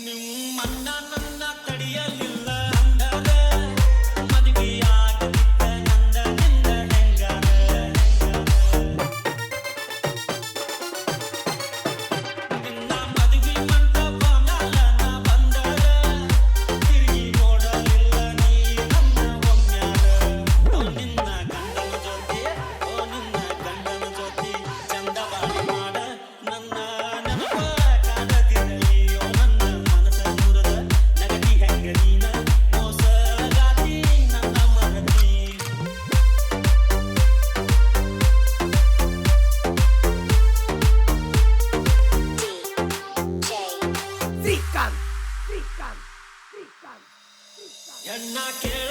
ನಿಮ್ಮನ್ನ ನನ್ನ ತಡಿಯಲಿಲ್ಲ ಅಂದರ ಮದುವೆಯಾಗದಿದ್ದ ನಂದ ನಿಂದ ಹೆಂಗರ ನಿನ್ನ ಮದುವೆ ಮಂಟಪ ಮ್ಯಾಲ ನಾ ಬಂದರ ತಿರುಗಿ ನೋಡಲಿಲ್ಲ ನೀ ನನ್ನ ಒಮ್ಮ್ಯಾರ ಓ ನಿನ್ನ ಗಂಡನ ಜೊತೆ ಚಂದವಾಡಿ ಮಾಡ ನನ್ನ ನೆನಪ ಕಾಡದಿರಲಿ ಓ ನನ್ನ ಮನಸ ಮುರದ ನಗದಿ ಹೆಂಗ ನೀನ ಮೋಸಗಾತಿ ನನ್ನ ಮನದಿ ಹೆಣ್ಣ ಕೇಳ